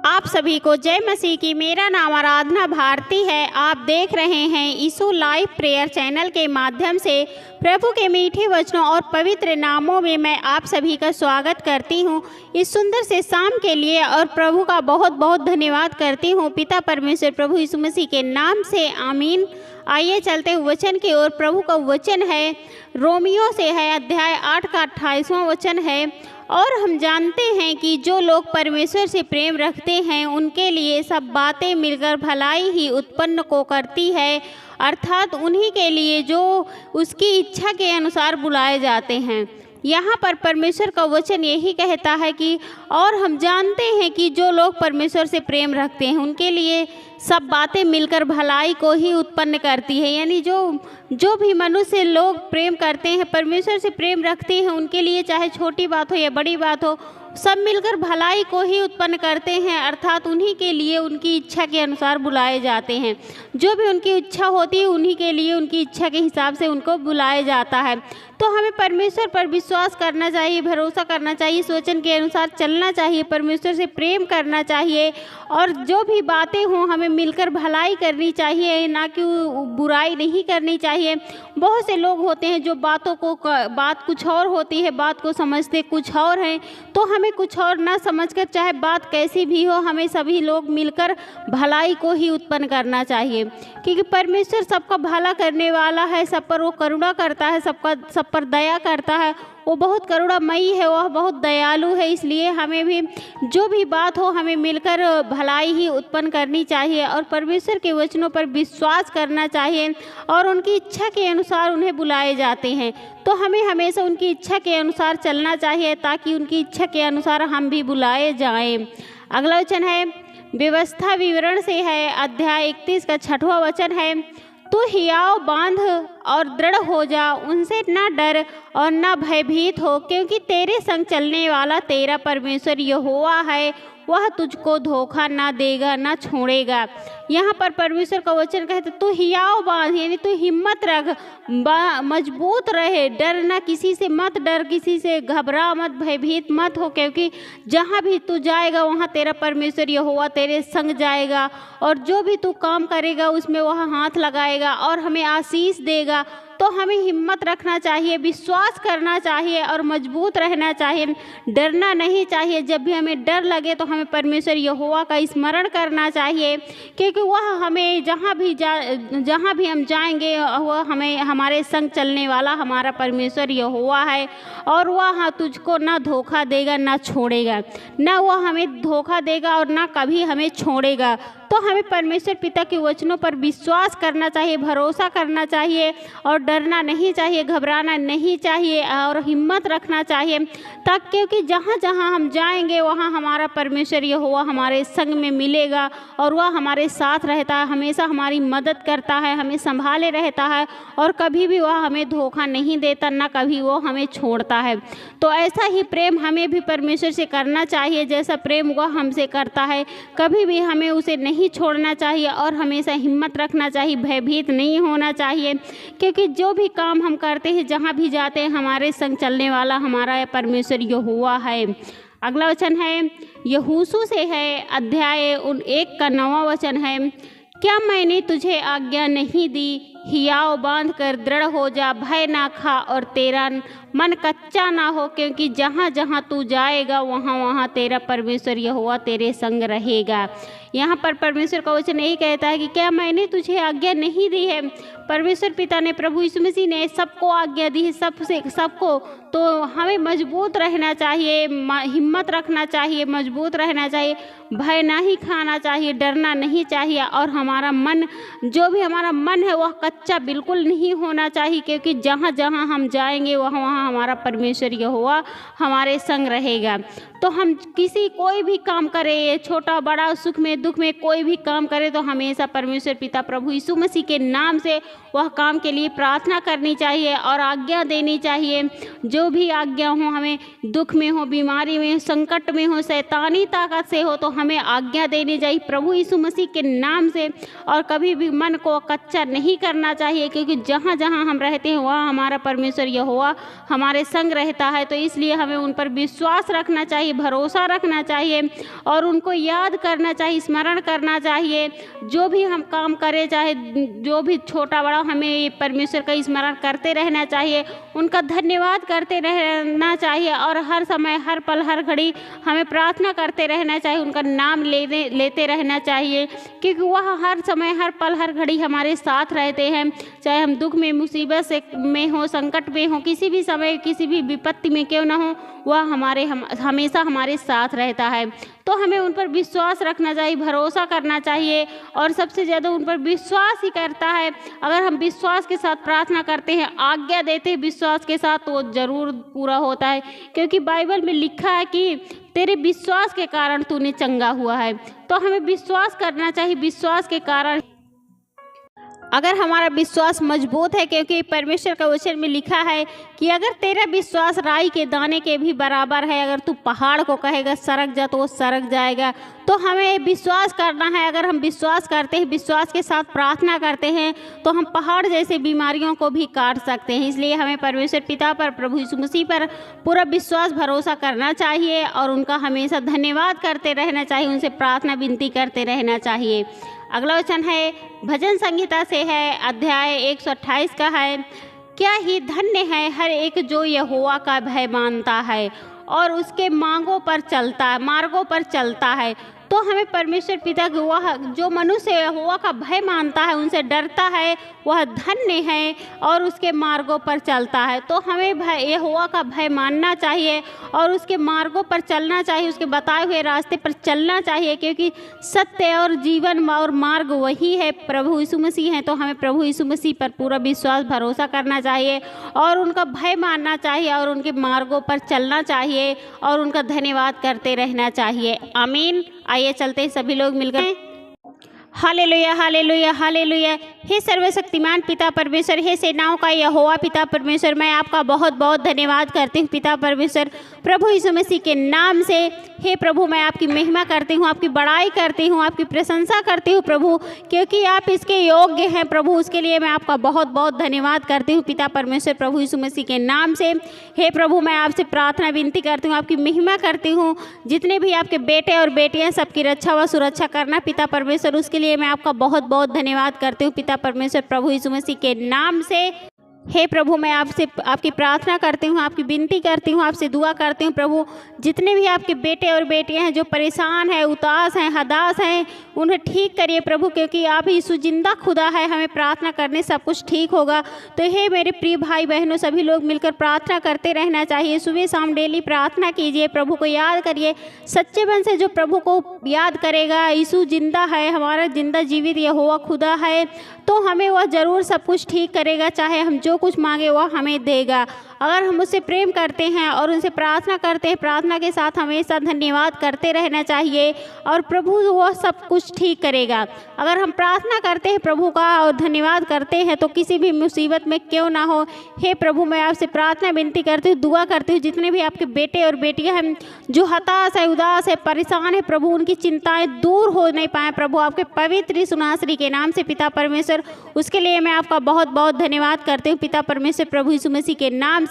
आप सभी को जय मसीह की। मेरा नाम आराधना भारती है। आप देख रहे हैं यीशु लाइव प्रेयर चैनल के माध्यम से प्रभु के मीठे वचनों और पवित्र नामों में मैं आप सभी का स्वागत करती हूं। इस सुंदर से शाम के लिए और प्रभु का बहुत बहुत धन्यवाद करती हूं। पिता परमेश्वर प्रभु यीशु मसीह के नाम से आमीन। आइए चलते हुए वचन की ओर। प्रभु का वचन है रोमियो से है, अध्याय 8 का 28वां वचन है। और हम जानते हैं कि जो लोग परमेश्वर से प्रेम रखते हैं उनके लिए सब बातें मिलकर भलाई ही उत्पन्न को करती है, अर्थात उन्हीं के लिए जो उसकी इच्छा के अनुसार बुलाए जाते हैं। यहाँ पर परमेश्वर का वचन यही कहता है कि और हम जानते हैं कि जो लोग परमेश्वर से प्रेम रखते हैं उनके लिए सब बातें मिलकर भलाई को ही उत्पन्न करती है। यानी जो भी मनुष्य लोग प्रेम करते हैं, परमेश्वर से प्रेम रखते हैं, उनके लिए चाहे छोटी बात हो या बड़ी बात हो, सब मिलकर भलाई को ही उत्पन्न करते हैं, अर्थात उन्हीं के लिए उनकी इच्छा के अनुसार बुलाए जाते हैं। जो भी उनकी इच्छा होती है उन्हीं के लिए उनकी इच्छा के हिसाब से उनको बुलाया जाता है। तो हमें परमेश्वर पर विश्वास करना चाहिए, भरोसा करना चाहिए, इस वचन के अनुसार चलना चाहिए, परमेश्वर से प्रेम करना चाहिए और जो भी बातें हों हमें मिलकर भलाई करनी चाहिए, ना कि बुराई नहीं करनी चाहिए। बहुत से लोग होते हैं जो बात कुछ और होती है, बात को समझते कुछ और हैं। तो हमें कुछ और ना समझकर, चाहे बात कैसी भी हो, हमें सभी लोग मिलकर भलाई को ही उत्पन्न करना चाहिए, क्योंकि परमेश्वर सबका भला करने वाला है, सब पर वो करुणा करता है, सब पर दया करता है। वो बहुत करुणामयी है, वह बहुत दयालु है। इसलिए हमें भी जो भी बात हो हमें मिलकर भलाई ही उत्पन्न करनी चाहिए और परमेश्वर के वचनों पर विश्वास करना चाहिए और उनकी इच्छा के अनुसार उन्हें बुलाए जाते हैं। तो हमें हमेशा उनकी इच्छा के अनुसार चलना चाहिए ताकि उनकी इच्छा के अनुसार हम भी बुलाए जाएं। अगला वचन है व्यवस्था विवरण से है, अध्याय 31 का 6वां वचन है। तू हियाव बांध और दृढ़ हो जा, उनसे ना डर और ना भयभीत हो, क्योंकि तेरे संग चलने वाला तेरा परमेश्वर यहोवा है, वह तुझको धोखा ना देगा ना छोड़ेगा। यहाँ पर परमेश्वर का वचन कहते तू हियाव बांध, यानी तू हिम्मत रख, मजबूत रहे, डर ना किसी से मत डर, किसी से घबरा मत, भयभीत मत हो, क्योंकि जहाँ भी तू जाएगा वहाँ तेरा परमेश्वर यहोवा तेरे संग जाएगा और जो भी तू काम करेगा उसमें वह हाथ लगाएगा और हमें आशीष देगा। तो हमें हिम्मत रखना चाहिए, विश्वास करना चाहिए और मजबूत रहना चाहिए, डरना नहीं चाहिए। जब भी हमें डर लगे तो हमें परमेश्वर यहोवा का स्मरण करना चाहिए, क्योंकि वह हमें जहाँ भी हम जाएंगे वह हमें हमारे संग चलने वाला हमारा परमेश्वर यहोवा है और वह तुझको ना धोखा देगा ना छोड़ेगा, ना वह हमें धोखा देगा और ना कभी हमें छोड़ेगा। तो हमें परमेश्वर पिता के वचनों पर विश्वास करना चाहिए, भरोसा करना चाहिए और डरना नहीं चाहिए, घबराना नहीं चाहिए और हिम्मत रखना चाहिए, तक क्योंकि जहाँ जहाँ हम जाएंगे वहाँ हमारा परमेश्वर यहोवा हमारे संग में मिलेगा और वह हमारे साथ रहता है, हमेशा हमारी मदद करता है, हमें संभाले रहता है और कभी भी वह हमें धोखा नहीं देता, ना कभी वो हमें छोड़ता है। तो ऐसा ही प्रेम हमें भी परमेश्वर से करना चाहिए, जैसा प्रेम वह हमसे करता है। कभी भी हमें उसे नहीं छोड़ना चाहिए और हमेशा हिम्मत रखना चाहिए, भयभीत नहीं होना चाहिए, क्योंकि जो भी काम हम करते हैं, जहाँ भी जाते हैं, हमारे संग चलने वाला हमारा परमेश्वर यहोवा है। अगला वचन है यहोशू से है, अध्याय 1 का 9वां वचन है। क्या मैंने तुझे आज्ञा नहीं दी, हियाव बांध कर दृढ़ हो जा, भय ना खा और तेरा मन कच्चा ना हो, क्योंकि जहाँ जहाँ तू जाएगा वहाँ वहाँ तेरा परमेश्वर यहोवा तेरे संग रहेगा। यहाँ पर परमेश्वर का वचन यही कहता है कि क्या मैंने तुझे आज्ञा नहीं दी है। परमेश्वर पिता ने, प्रभु यीशु मसीह ने सबको आज्ञा दी है, सबको। तो हमें मजबूत रहना चाहिए, हिम्मत रखना चाहिए, मजबूत रहना चाहिए, भय ना ही खाना चाहिए, डरना नहीं चाहिए और हमारा मन, जो भी हमारा मन है वह कच्चा बिल्कुल नहीं होना चाहिए, क्योंकि जहाँ जहाँ हम जाएंगे वहाँ वहाँ हमारा परमेश्वर यहोवा हमारे संग रहेगा। तो हम कोई भी काम करें, छोटा बड़ा, सुख में दुख में कोई भी काम करें, तो हमेशा परमेश्वर पिता प्रभु यीशु मसीह के नाम से वह काम के लिए प्रार्थना करनी चाहिए और आज्ञा देनी चाहिए। जो भी आज्ञा हो, हमें दुख में हो, बीमारी में, संकट में हो, शैतानी ताकत से हो, तो हमें आज्ञा देनी चाहिए प्रभु यीशु मसीह के नाम से और कभी भी मन को कच्चा नहीं करना करना चाहिए, क्योंकि जहाँ जहाँ हम रहते हैं वहाँ हमारा परमेश्वर यहोवा हमारे संग रहता है। तो इसलिए हमें उन पर विश्वास रखना चाहिए, भरोसा रखना चाहिए और उनको याद करना चाहिए, स्मरण करना चाहिए। जो भी हम काम करें, चाहे जो भी छोटा बड़ा, हमें परमेश्वर का स्मरण करते रहना चाहिए, उनका धन्यवाद करते रहना चाहिए और हर समय, हर पल, हर घड़ी हमें प्रार्थना करते रहना चाहिए, उनका नाम लेते रहना चाहिए, क्योंकि वह हर समय, हर पल, हर घड़ी हमारे साथ रहते हैं। चाहे हम दुख में, मुसीबत में हो, संकट में हो, किसी भी समय, किसी भी विपत्ति में क्यों ना हो, वह हमेशा हमारे साथ रहता है। तो हमें उन पर विश्वास रखना चाहिए, भरोसा करना चाहिए और सबसे ज़्यादा उन पर विश्वास ही करता है। अगर हम विश्वास के साथ प्रार्थना करते हैं, आज्ञा देते हैं विश्वास के साथ, तो ज़रूर पूरा होता है, क्योंकि बाइबल में लिखा है कि तेरे विश्वास के कारण तूने चंगा हुआ है। तो हमें विश्वास करना चाहिए, विश्वास के कारण अगर हमारा विश्वास मजबूत है, क्योंकि परमेश्वर का वचन में लिखा है कि अगर तेरा विश्वास राई के दाने के भी बराबर है, अगर तू पहाड़ को कहेगा सरक जा तो वो सरक जाएगा। तो हमें विश्वास करना है। अगर हम विश्वास करते हैं, विश्वास के साथ प्रार्थना करते हैं, तो हम पहाड़ जैसे बीमारियों को भी काट सकते हैं। इसलिए हमें परमेश्वर पिता पर, प्रभु यीशु मसीह पर पूरा विश्वास, भरोसा करना चाहिए और उनका हमेशा धन्यवाद करते रहना चाहिए, उनसे प्रार्थना विनती करते रहना चाहिए। अगला वचन है भजन संहिता से है, अध्याय 128 का है। क्या ही धन्य है हर एक जो यहोवा का भय मानता है और उसके मार्गों पर चलता है। तो हमें परमेश्वर पिता के, वह जो मनुष्य यहोवा का भय मानता है, उनसे डरता है, वह धन्य है और उसके मार्गों पर चलता है। तो हमें यहोवा का भय मानना चाहिए और उसके मार्गों पर चलना चाहिए, उसके बताए हुए रास्ते पर चलना चाहिए, क्योंकि सत्य और जीवन और मार्ग वही है, प्रभु यीशु मसीह हैं। तो हमें प्रभु यीशु मसीह पर पूरा विश्वास, भरोसा करना चाहिए और उनका भय मानना चाहिए और उनके मार्गों पर चलना चाहिए और उनका धन्यवाद करते रहना चाहिए। आमीन। आइए चलते सभी लोग मिलकर हालेलुया, हालेलुया, हालेलुया। हे सर्वशक्तिमान पिता परमेश्वर, हे सेनाओं का यहोवा पिता परमेश्वर, मैं आपका बहुत बहुत धन्यवाद करती हूँ पिता परमेश्वर, प्रभु यीशु मसीह के नाम से। हे प्रभु, मैं आपकी महिमा करती हूँ, आपकी बड़ाई करती हूँ, आपकी प्रशंसा करती हूँ प्रभु, क्योंकि आप इसके योग्य हैं प्रभु। उसके लिए मैं आपका बहुत बहुत धन्यवाद करती हूँ पिता परमेश्वर, प्रभु यीशु मसीह के नाम से। हे प्रभु, मैं आपसे प्रार्थना विनती करती हूँ, आपकी महिमा करती हूँ। जितने भी आपके बेटे और बेटियाँ, सबकी रक्षा व सुरक्षा करना पिता परमेश्वर, उसके लिए मैं आपका बहुत बहुत धन्यवाद करती हूँ पिता परमेश्वर, प्रभु यीशु मसीह के नाम से। हे प्रभु, मैं आपसे आपकी प्रार्थना करती हूँ, आपकी विनती करती हूँ, आपसे दुआ करती हूँ प्रभु। जितने भी आपके बेटे और बेटियां हैं जो परेशान हैं, उदास हैं, हताश हैं, उन्हें ठीक करिए प्रभु, क्योंकि आप ही सुजिंदा खुदा है। हमें प्रार्थना करने सब कुछ ठीक होगा। तो हे मेरे प्रिय भाई बहनों, सभी लोग मिलकर प्रार्थना करते रहना चाहिए। सुबह शाम डेली प्रार्थना कीजिए, प्रभु को याद करिए। सच्चे मन से जो प्रभु को याद करेगा, यीशु जिंदा है, हमारा जिंदा जीवित यहोवा खुदा है, तो हमें वह ज़रूर सब कुछ ठीक करेगा। चाहे हम जो कुछ मांगे वह हमें देगा। अगर हम उससे प्रेम करते हैं और उनसे प्रार्थना करते हैं, प्रार्थना के साथ हमेशा धन्यवाद करते रहना चाहिए और प्रभु वह सब कुछ ठीक करेगा। अगर हम प्रार्थना करते हैं प्रभु का और धन्यवाद करते हैं, तो किसी भी मुसीबत में क्यों ना हो, हे प्रभु, मैं आपसे प्रार्थना विनती करती हूँ, दुआ करती हूँ। जितने भी आपके बेटे और बेटियाँ हैं जो हताश है, उदास है, परेशान है प्रभु, उनकी चिंताएँ दूर हो नहीं पाए प्रभु, आपके पवित्र सुनासरी के नाम से पिता परमेश्वर, उसके लिए मैं आपका बहुत बहुत धन्यवाद करती हूँ पिता परमेश्वर, प्रभु यीशु मसीह के नाम से।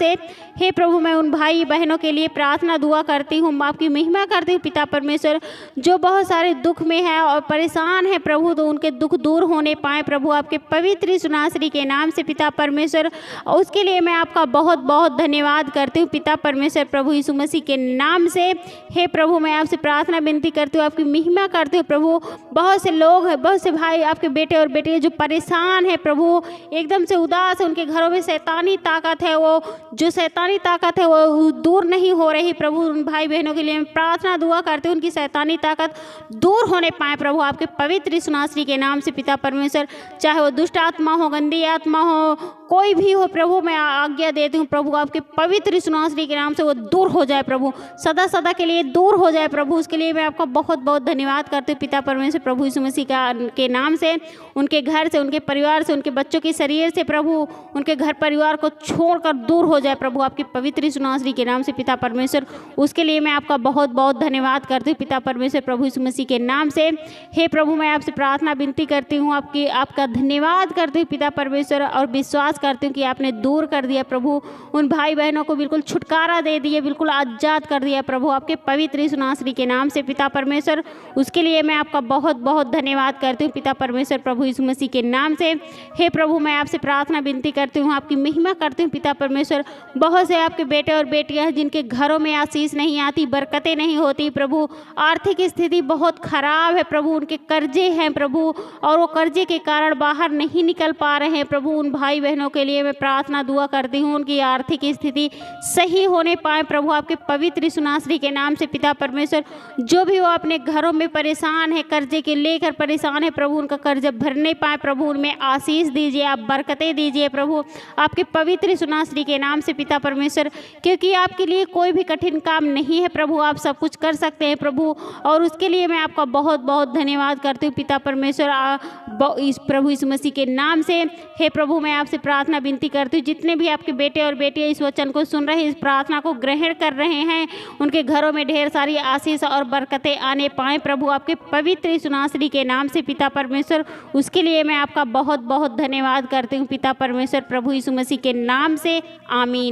हे प्रभु, मैं उन भाई बहनों के लिए प्रार्थना दुआ करती हूँ, आपकी महिमा करती हूँ पिता परमेश्वर, जो बहुत सारे दुख में है और परेशान है प्रभु, तो उनके दुख दूर होने पाए प्रभु, आपके पवित्र सुनासरी के नाम से पिता परमेश्वर। उसके लिए मैं आपका बहुत बहुत धन्यवाद करती हूँ पिता परमेश्वर, प्रभु यीशु मसीह के नाम से। हे प्रभु, मैं आपसे प्रार्थना विनती करती हूँ, आपकी महिमा करती हूँ प्रभु। बहुत से लोग हैं, बहुत से भाई आपके बेटे और बेटियाँ जो परेशान है प्रभु, एकदम से उदास है, उनके घरों में शैतानी ताकत है, वो जो शैतानी ताकत है वो दूर नहीं हो रही प्रभु। उन भाई बहनों के लिए मैं प्रार्थना दुआ करती हूँ, उनकी शैतानी ताकत दूर होने पाए प्रभु, आपके पवित्र सुनासरी के नाम से पिता परमेश्वर। चाहे वो दुष्ट आत्मा हो, गंदी आत्मा हो, कोई भी हो प्रभु, मैं आज्ञा देती हूँ प्रभु, आपके पवित्र सुनासरी के नाम से वो दूर हो जाए प्रभु, सदा सदा के लिए दूर हो जाए प्रभु। उसके लिए मैं आपका बहुत बहुत धन्यवाद करती हूँ पिता परमेश्वर, प्रभु यीशु मसीह के नाम से। उनके घर से, उनके परिवार से, उनके बच्चों के शरीर से प्रभु, उनके उनके घर परिवार को छोड़कर दूर हो जाए प्रभु, आपके पवित्र यीशु नासरी के नाम से पिता परमेश्वर। उसके लिए मैं आपका बहुत बहुत धन्यवाद करती हूँ पिता परमेश्वर, प्रभु यीशु मसीह के नाम से। हे प्रभु, मैं आपसे प्रार्थना विनती करती हूँ, आपका धन्यवाद करती हूँ पिता परमेश्वर, और विश्वास करती हूँ कि आपने दूर कर दिया प्रभु, उन भाई बहनों को बिल्कुल छुटकारा दे दिए, बिल्कुल आज़ाद कर दिया प्रभु, आपके पवित्र यीशु नासरी के नाम से पिता परमेश्वर। उसके लिए मैं आपका बहुत बहुत धन्यवाद करती हूँ पिता परमेश्वर, प्रभु यीशु मसीह के नाम से। हे प्रभु, मैं आपसे प्रार्थना विनती करती हूँ, आपकी महिमा करती हूँ पिता परमेश्वर। बहुत से आपके बेटे और बेटियाँ हैं जिनके घरों में आशीष नहीं आती, बरकतें नहीं होती प्रभु, आर्थिक स्थिति बहुत खराब है प्रभु, उनके कर्जे हैं प्रभु, और वो कर्जे के कारण बाहर नहीं निकल पा रहे हैं प्रभु। उन भाई बहनों के लिए मैं प्रार्थना दुआ करती हूँ, उनकी आर्थिक स्थिति सही होने पाए प्रभु, आपके पवित्र यीशु नासरी के नाम से पिता परमेश्वर। जो भी वो अपने घरों में परेशान है, कर्जे के लेकर परेशान है प्रभु, उनका कर्जा भर नहीं पाए प्रभु, उनमें आशीष दीजिए, आप बरकतें दीजिए प्रभु, आपके पवित्र यीशु नासरी के नाम से पिता परमेश्वर। क्योंकि आपके लिए कोई भी कठिन काम नहीं है प्रभु, आप सब कुछ कर सकते हैं प्रभु, और उसके लिए मैं आपका बहुत बहुत धन्यवाद करती हूँ पिता परमेश्वर, इस प्रभु यीशु मसीह के नाम से। हे प्रभु, मैं आपसे प्रार्थना विनती करती हूँ, जितने भी आपके बेटे और बेटियाँ इस वचन को सुन रहे हैं, इस प्रार्थना को ग्रहण कर रहे हैं, उनके घरों में ढेर सारी आशीष और बरकतें आने पाएँ प्रभु, आपके पवित्र यीशु नासरी के नाम से पिता परमेश्वर। उसके लिए मैं आपका बहुत बहुत धन्यवाद करती हूँ पिता परमेश्वर, प्रभु यीशु मसीह के नाम से। आमीन।